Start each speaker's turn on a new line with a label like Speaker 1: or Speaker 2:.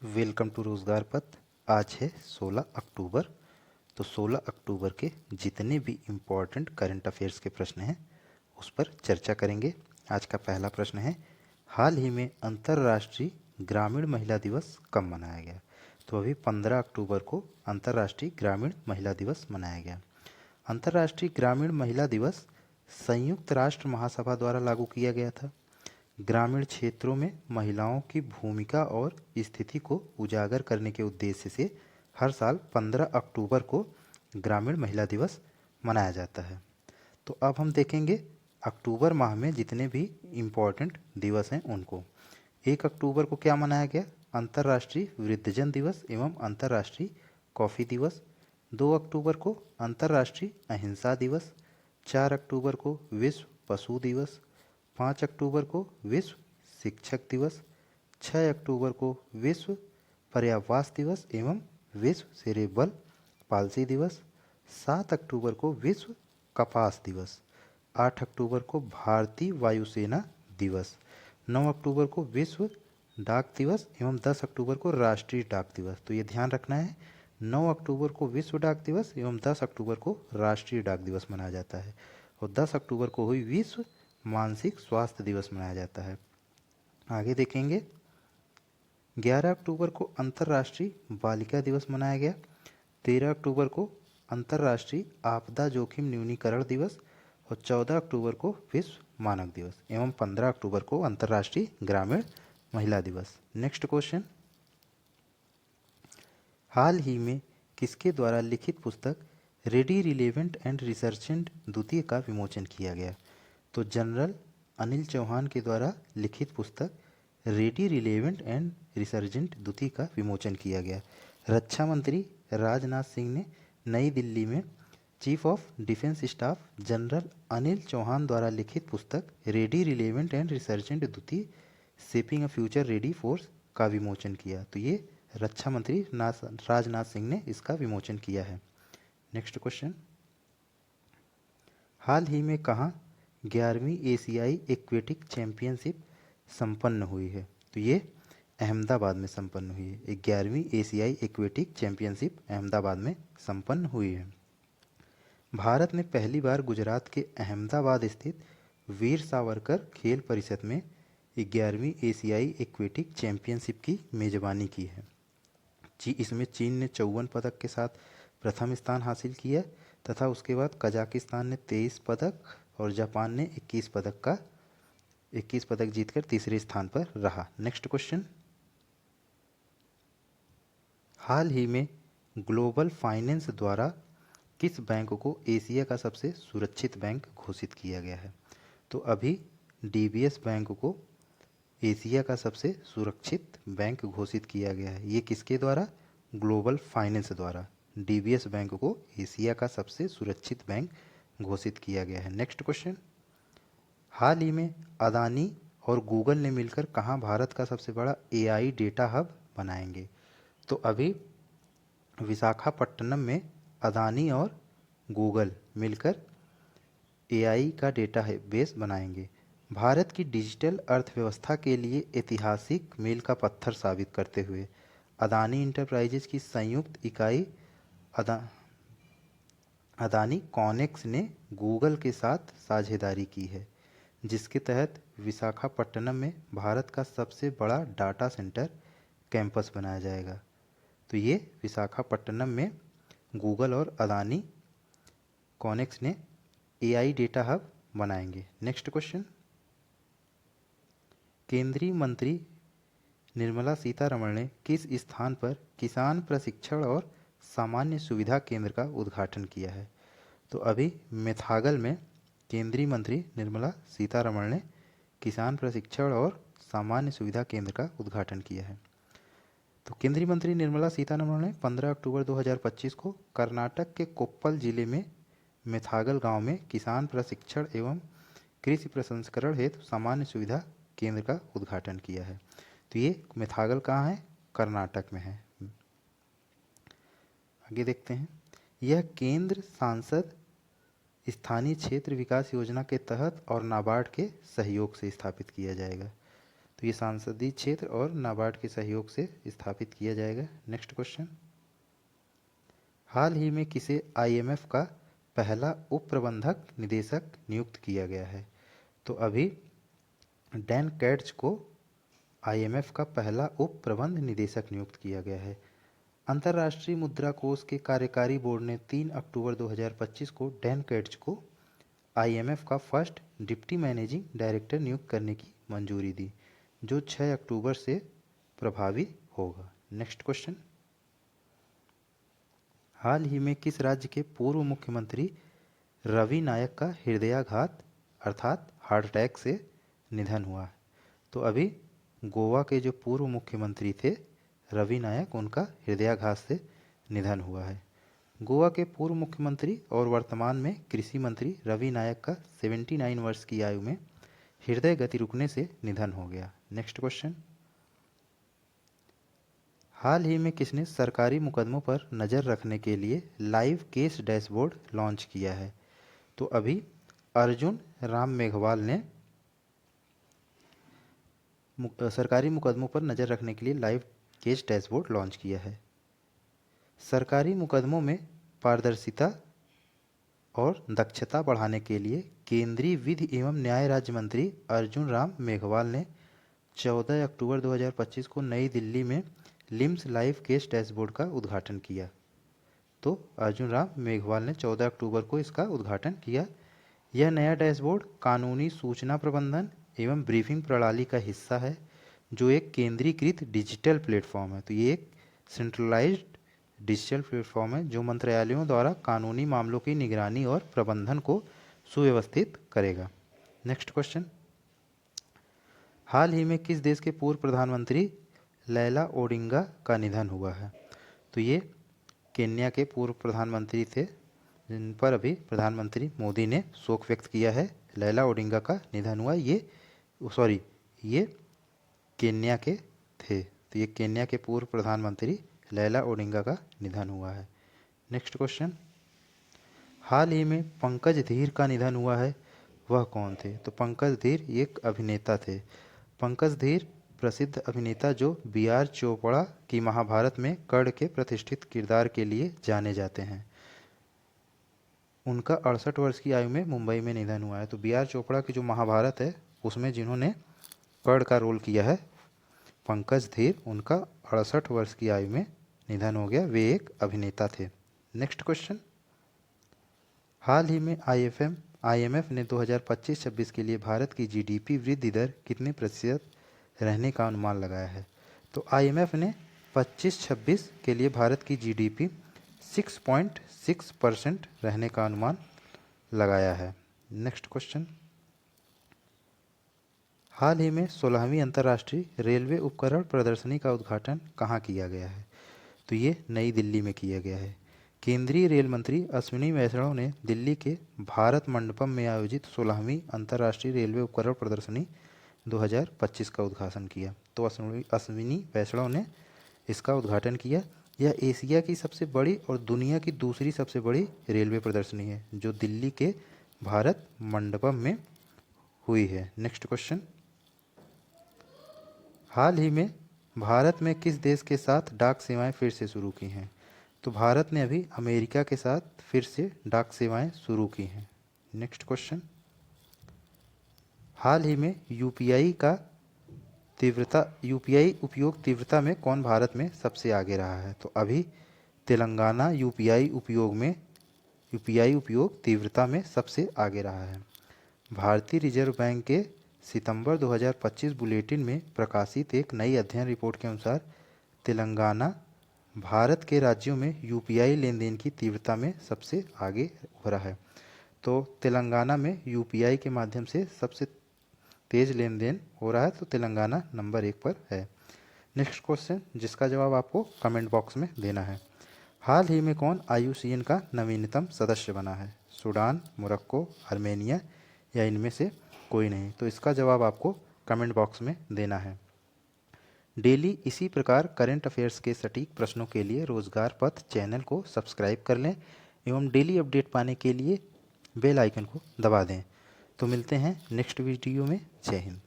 Speaker 1: Welcome to रोज़गार पथ। आज है 16 अक्टूबर। तो 16 अक्टूबर के जितने भी इम्पोर्टेंट करंट अफेयर्स के प्रश्न हैं उस पर चर्चा करेंगे। आज का पहला प्रश्न है, हाल ही में अंतर्राष्ट्रीय ग्रामीण महिला दिवस कब मनाया गया? तो अभी 15 अक्टूबर को अंतर्राष्ट्रीय ग्रामीण महिला दिवस मनाया गया। अंतर्राष्ट्रीय ग्रामीण महिला दिवस संयुक्त राष्ट्र महासभा द्वारा लागू किया गया था। ग्रामीण क्षेत्रों में महिलाओं की भूमिका और स्थिति को उजागर करने के उद्देश्य से हर साल 15 अक्टूबर को ग्रामीण महिला दिवस मनाया जाता है। तो अब हम देखेंगे अक्टूबर माह में जितने भी इम्पोर्टेंट दिवस हैं उनको। 1 अक्टूबर को क्या मनाया गया? अंतर्राष्ट्रीय वृद्धजन दिवस एवं अंतर्राष्ट्रीय कॉफ़ी दिवस। 2 अक्टूबर को अंतर्राष्ट्रीय अहिंसा दिवस। 4 अक्टूबर को विश्व पशु दिवस। 5 अक्टूबर को विश्व शिक्षक दिवस। 6 अक्टूबर को विश्व पर्यावरण दिवस एवं विश्व सेरेब्रल पाल्सी दिवस। 7 अक्टूबर को विश्व कपास दिवस। 8 अक्टूबर को भारतीय वायुसेना दिवस। 9 अक्टूबर को विश्व डाक दिवस एवं 10 अक्टूबर को राष्ट्रीय डाक दिवस। तो ये ध्यान रखना है, 9 अक्टूबर को विश्व डाक दिवस एवं 10 अक्टूबर को राष्ट्रीय डाक दिवस मनाया जाता है और 10 अक्टूबर को हुई विश्व मानसिक स्वास्थ्य दिवस मनाया जाता है। आगे देखेंगे, 11 अक्टूबर को अंतर्राष्ट्रीय बालिका दिवस मनाया गया। 13 अक्टूबर को अंतर्राष्ट्रीय आपदा जोखिम न्यूनीकरण दिवस और 14 अक्टूबर को विश्व मानक दिवस एवं 15 अक्टूबर को अंतर्राष्ट्रीय ग्रामीण महिला दिवस। नेक्स्ट क्वेश्चन, हाल ही में किसके द्वारा लिखित पुस्तक रेडी रिलेवेंट एंड रिसर्चेंट द्वितीय का विमोचन किया गया? तो जनरल अनिल चौहान के द्वारा लिखित पुस्तक रेडी रिलेवेंट एंड रिसर्जेंट द्वितीय का विमोचन किया गया। रक्षा मंत्री राजनाथ सिंह ने नई दिल्ली में chief of defence staff general Anil Chauhan द्वारा लिखित पुस्तक रेडी रिलेवेंट एंड रिसर्जेंट द्वितीय shaping a future ready force का विमोचन किया। तो ये रक्षा मंत्री राजनाथ सिंह ने इसका विमोचन किया है। नेक्स्ट क्वेश्चन, हाल ही में कहाँ 11वीं एशियाई एक्वेटिक चैंपियनशिप संपन्न हुई है? तो ये अहमदाबाद में संपन्न हुई है। 11वीं एशियाई एक्वेटिक चैंपियनशिप अहमदाबाद में संपन्न हुई है। भारत ने पहली बार गुजरात के अहमदाबाद स्थित वीर सावरकर खेल परिषद में 11वीं एशियाई एक्वेटिक चैंपियनशिप की मेजबानी की है। इसमें चीन ने 54 पदक के साथ प्रथम स्थान हासिल किया तथा उसके बाद कजाकिस्तान ने 23 पदक और जापान ने 21 पदक जीतकर तीसरे स्थान पर रहा। नेक्स्ट क्वेश्चन, हाल ही में ग्लोबल फाइनेंस द्वारा किस बैंक को एशिया का सबसे सुरक्षित बैंक घोषित किया गया है? तो अभी डीबीएस बैंक को एशिया का सबसे सुरक्षित बैंक घोषित किया गया है। ये किसके द्वारा? ग्लोबल फाइनेंस द्वारा डीबीएस बैंक को एशिया का सबसे सुरक्षित बैंक घोषित किया गया है। नेक्स्ट क्वेश्चन, हाल ही में अदानी और गूगल ने मिलकर कहाँ भारत का सबसे बड़ा एआई डेटा हब बनाएंगे? तो अभी विशाखापट्टनम में अदानी और गूगल मिलकर एआई का डेटा बेस बनाएंगे। भारत की डिजिटल अर्थव्यवस्था के लिए ऐतिहासिक मील का पत्थर साबित करते हुए अदानी इंटरप्राइजेज की संयुक्त इकाई अदानी कॉनेक्स ने गूगल के साथ साझेदारी की है, जिसके तहत विशाखापट्टनम में भारत का सबसे बड़ा डाटा सेंटर कैंपस बनाया जाएगा। तो ये विशाखापट्टनम में गूगल और अदानी कॉनेक्स ने एआई डेटा हब बनाएंगे। नेक्स्ट क्वेश्चन, केंद्रीय मंत्री निर्मला सीतारमण ने किस स्थान पर किसान प्रशिक्षण और सामान्य सुविधा केंद्र का उद्घाटन किया है? तो अभी मेथागल में केंद्रीय मंत्री निर्मला सीतारमण ने किसान प्रशिक्षण और सामान्य सुविधा केंद्र का उद्घाटन किया है। तो केंद्रीय मंत्री निर्मला सीतारमण ने 15 अक्टूबर 2025 को कर्नाटक के कोप्पल जिले में मेथागल गांव में किसान प्रशिक्षण एवं कृषि प्रसंस्करण हेतु सामान्य सुविधा केंद्र का उद्घाटन किया है। तो ये मेथागल कहाँ है? कर्नाटक में है। आगे देखते हैं, यह केंद्र सांसद स्थानीय क्षेत्र विकास योजना के तहत और नाबार्ड के सहयोग से स्थापित किया जाएगा। तो ये सांसदीय क्षेत्र और नाबार्ड के सहयोग से स्थापित किया जाएगा। नेक्स्ट क्वेश्चन, हाल ही में किसे आईएमएफ का पहला उप प्रबंधक निदेशक नियुक्त किया गया है? तो अभी डैन कैट्स को आईएमएफ का पहला उप प्रबंध निदेशक नियुक्त किया गया है। अंतर्राष्ट्रीय मुद्रा कोष के कार्यकारी बोर्ड ने 3 अक्टूबर 2025 को डैन कैट्स को आईएमएफ का फर्स्ट डिप्टी मैनेजिंग डायरेक्टर नियुक्त करने की मंजूरी दी, जो 6 अक्टूबर से प्रभावी होगा। नेक्स्ट क्वेश्चन, हाल ही में किस राज्य के पूर्व मुख्यमंत्री रवि नायक का हृदयाघात अर्थात हार्ट अटैक से निधन हुआ है? तो अभी गोवा के जो पूर्व मुख्यमंत्री थे रवि नायक, उनका हृदयाघात से निधन हुआ है। गोवा के पूर्व मुख्यमंत्री और वर्तमान में कृषि मंत्री रवि नायक का 79 वर्ष की आयु में हृदय गति रुकने से निधन हो गया। नेक्स्ट क्वेश्चन, हाल ही में किसने सरकारी मुकदमों पर नज़र रखने के लिए लाइव केस डैशबोर्ड लॉन्च किया है? तो अभी अर्जुन राम मेघवाल ने सरकारी मुकदमों पर नज़र रखने के लिए लाइव केस डैशबोर्ड लॉन्च किया है। सरकारी मुकदमों में पारदर्शिता और दक्षता बढ़ाने के लिए केंद्रीय विधि एवं न्याय राज्य मंत्री अर्जुन राम मेघवाल ने 14 अक्टूबर 2025 को नई दिल्ली में लिम्स लाइव केस डैशबोर्ड का उद्घाटन किया। तो अर्जुन राम मेघवाल ने 14 अक्टूबर को इसका उद्घाटन किया। यह नया डैशबोर्ड कानूनी सूचना प्रबंधन एवं ब्रीफिंग प्रणाली का हिस्सा है, जो एक केंद्रीकृत डिजिटल प्लेटफॉर्म है। तो ये एक सेंट्रलाइज्ड डिजिटल प्लेटफॉर्म है जो मंत्रालयों द्वारा कानूनी मामलों की निगरानी और प्रबंधन को सुव्यवस्थित करेगा। नेक्स्ट क्वेश्चन, हाल ही में किस देश के पूर्व प्रधानमंत्री लैला ओडिंगा का निधन हुआ है? तो ये केन्या के पूर्व प्रधानमंत्री थे, जिन पर अभी प्रधानमंत्री मोदी ने शोक व्यक्त किया है। लैला ओडिंगा का निधन हुआ। ये केन्या के थे। तो ये केन्या के पूर्व प्रधानमंत्री लैला ओडिंगा का निधन हुआ है। नेक्स्ट क्वेश्चन, हाल ही में पंकज धीर का निधन हुआ है, वह कौन थे? तो पंकज धीर एक अभिनेता थे। पंकज धीर प्रसिद्ध अभिनेता जो बी.आर. चोपड़ा की महाभारत में कर्ण के प्रतिष्ठित किरदार के लिए जाने जाते हैं। उनका 68 वर्ष की आयु में मुंबई में निधन हुआ है। तो बी.आर. चोपड़ा की जो महाभारत है उसमें जिन्होंने कर्ण का रोल किया है पंकज धीर, उनका 68 वर्ष की आयु में निधन हो गया। वे एक अभिनेता थे। नेक्स्ट क्वेश्चन, हाल ही में आईएमएफ ने 2025-26 के लिए भारत की जीडीपी वृद्धि दर कितने प्रतिशत रहने का अनुमान लगाया है? तो आईएमएफ ने 25-26 के लिए भारत की जीडीपी 6.6% रहने का अनुमान लगाया है। नेक्स्ट क्वेश्चन, हाल ही में 16वीं अंतर्राष्ट्रीय रेलवे उपकरण प्रदर्शनी का उद्घाटन कहाँ किया गया है? तो ये नई दिल्ली में किया गया है। केंद्रीय रेल मंत्री अश्विनी वैष्णव ने दिल्ली के भारत मंडपम में आयोजित 16वीं अंतर्राष्ट्रीय रेलवे उपकरण प्रदर्शनी 2025 का उद्घाटन किया। तो अश्विनी वैष्णव ने इसका उद्घाटन किया। यह एशिया की सबसे बड़ी और दुनिया की दूसरी सबसे बड़ी रेलवे प्रदर्शनी है जो दिल्ली के भारत मंडपम में हुई है। नेक्स्ट क्वेश्चन, हाल ही में भारत में किस देश के साथ डाक सेवाएं फिर से शुरू की हैं? तो भारत ने अभी अमेरिका के साथ फिर से डाक सेवाएं शुरू की हैं। नेक्स्ट क्वेश्चन, हाल ही में यूपीआई उपयोग तीव्रता में कौन भारत में सबसे आगे रहा है? तो अभी तेलंगाना यूपीआई उपयोग तीव्रता में सबसे आगे रहा है। भारतीय रिजर्व बैंक के सितंबर 2025 बुलेटिन में प्रकाशित एक नई अध्ययन रिपोर्ट के अनुसार तेलंगाना भारत के राज्यों में यूपीआई लेन देन की तीव्रता में सबसे आगे उभरा है। तो तेलंगाना में यूपीआई के माध्यम से सबसे तेज लेन देन हो रहा है, तो तेलंगाना नंबर 1 पर है। नेक्स्ट क्वेश्चन, जिसका जवाब आपको कमेंट बॉक्स में देना है। हाल ही में कौन आईयूसीएन का नवीनतम सदस्य बना है? सूडान, मोरक्को, आर्मेनिया या इनमें से कोई नहीं? तो इसका जवाब आपको कमेंट बॉक्स में देना है। डेली इसी प्रकार करंट अफेयर्स के सटीक प्रश्नों के लिए रोजगार पथ चैनल को सब्सक्राइब कर लें एवं डेली अपडेट पाने के लिए बेल आइकन को दबा दें। तो मिलते हैं नेक्स्ट वीडियो में। जय हिंद।